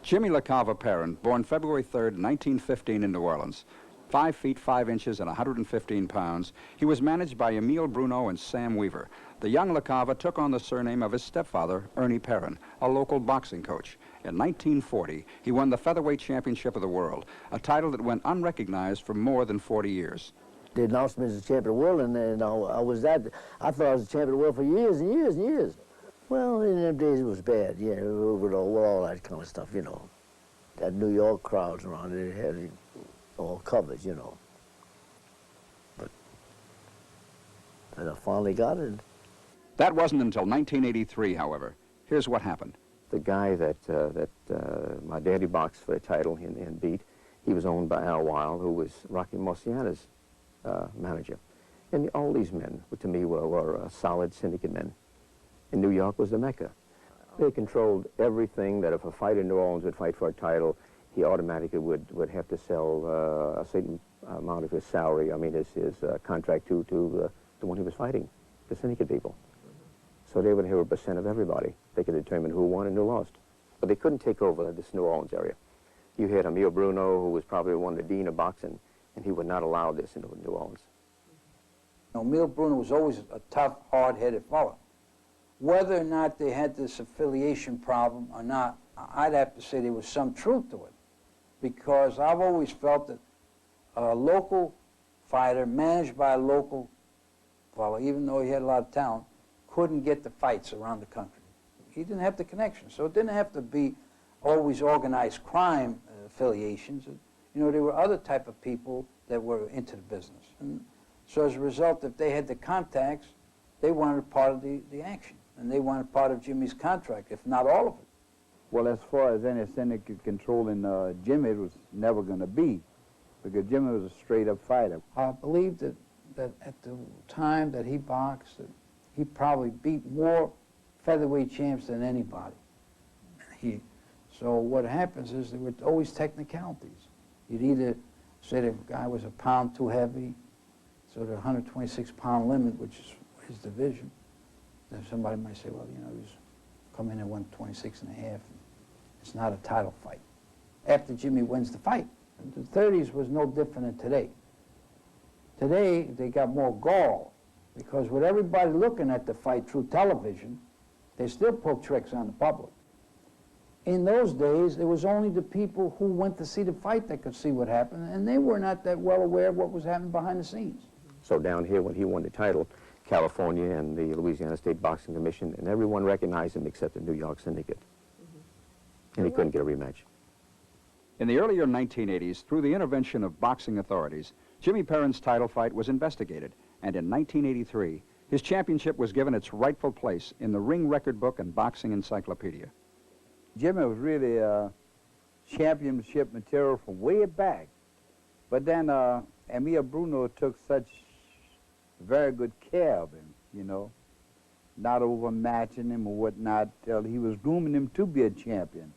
Jimmy LaCava Perrin, born February 3rd, 1915 in New Orleans. 5 feet 5 inches and 115 pounds, he was managed by Emile Bruno and Sam Weaver. The young LaCava took on the surname of his stepfather, Ernie Perrin, a local boxing coach. In 1940, he won the Featherweight Championship of the World, a title that went unrecognized for more than 40 years. They announced me as the champion of the world, and I thought I was the champion of the world for years and years and years. Well, in them days it was bad, yeah, with all that kind of stuff, you know. That New York crowds around it had it all covered, you know. But I finally got it. That wasn't until 1983, however. Here's what happened. The guy that my daddy boxed for the title and beat, he was owned by Al Weil, who was Rocky Marciano's manager. And all these men, to me, were solid syndicate men. And New York was the Mecca. They controlled everything that if a fighter in New Orleans would fight for a title, he automatically would have to sell a certain amount of his salary, I mean his contract to the one he was fighting, the syndicate people. So they would have a percent of everybody. They could determine who won and who lost. But they couldn't take over this New Orleans area. You had Emile Bruno, who was probably one of the dean of boxing, and he would not allow this in New Orleans. Emile Bruno was always a tough, hard-headed fellow. Whether or not they had this affiliation problem or not, I'd have to say there was some truth to it. Because I've always felt that a local fighter managed by a local fellow, even though he had a lot of talent, couldn't get the fights around the country. He didn't have the connection. So it didn't have to be always organized crime affiliations. You know, there were other type of people that were into the business. And so as a result, if they had the contacts, they wanted part of the action. And they wanted part of Jimmy's contract, if not all of it. Well, as far as any syndicate controlling Jimmy, it was never going to be, because Jimmy was a straight-up fighter. I believe that at the time that he boxed, that he probably beat more featherweight champs than anybody. So what happens is there were always technicalities. You'd either say the guy was a pound too heavy, so the 126-pound limit, which is his division, then somebody might say, well, you know, he's come in at 126 and a half. It's not a title fight. After Jimmy wins the fight. The 30s was no different than today. Today, they got more gall, because with everybody looking at the fight through television, they still pull tricks on the public. In those days, it was only the people who went to see the fight that could see what happened, and they were not that well aware of what was happening behind the scenes. So down here, when he won the title, California and the Louisiana State Boxing Commission, and everyone recognized him except the New York Syndicate. And he couldn't get a rematch. In the earlier 1980s, through the intervention of boxing authorities, Jimmy Perrin's title fight was investigated, and in 1983, his championship was given its rightful place in the Ring Record Book and Boxing Encyclopedia. Jimmy was really championship material from way back. But then Emile Bruno took such very good care of him, you know, not overmatching him or whatnot, till he was grooming him to be a champion.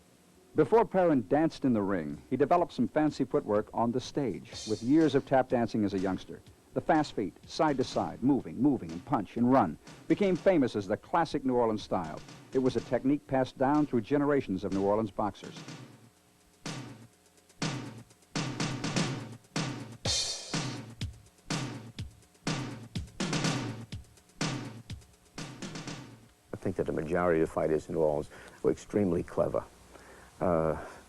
Before Perrin danced in the ring, he developed some fancy footwork on the stage with years of tap dancing as a youngster. The fast feet, side to side, moving, and punch and run, became famous as the classic New Orleans style. It was a technique passed down through generations of New Orleans boxers. I think that the majority of the fighters in New Orleans were extremely clever.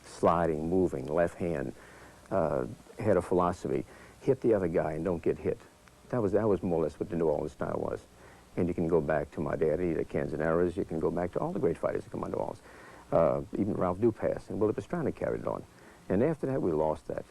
Sliding, moving, left hand, had a philosophy. Hit the other guy and don't get hit. That was more or less what the New Orleans style was. And you can go back to my daddy, the Canzoneras, you can go back to all the great fighters that come out of New Orleans. Even Ralph Dupass and Willie Pastrana carried it on. And after that, we lost that.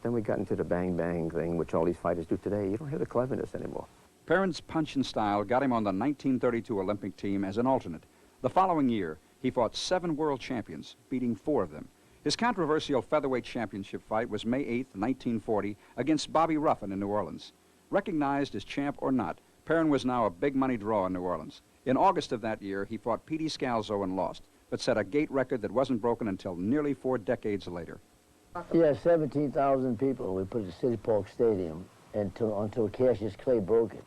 Then we got into the bang-bang thing, which all these fighters do today. You don't have the cleverness anymore. Perrin's punch and style got him on the 1932 Olympic team as an alternate. The following year, he fought 7 world champions, beating 4 of them. His controversial featherweight championship fight was May 8, 1940, against Bobby Ruffin in New Orleans. Recognized as champ or not, Perrin was now a big-money draw in New Orleans. In August of that year, he fought Petey Scalzo and lost, but set a gate record that wasn't broken until nearly 4 decades later. Yeah, 17,000 people. We put it at City Park Stadium until Cassius Clay broke it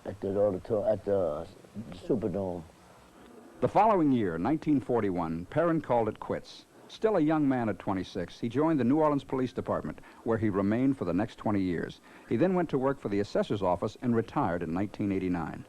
at the Superdome. The following year, 1941, Perrin called it quits. Still a young man at 26, he joined the New Orleans Police Department, where he remained for the next 20 years. He then went to work for the assessor's office and retired in 1989.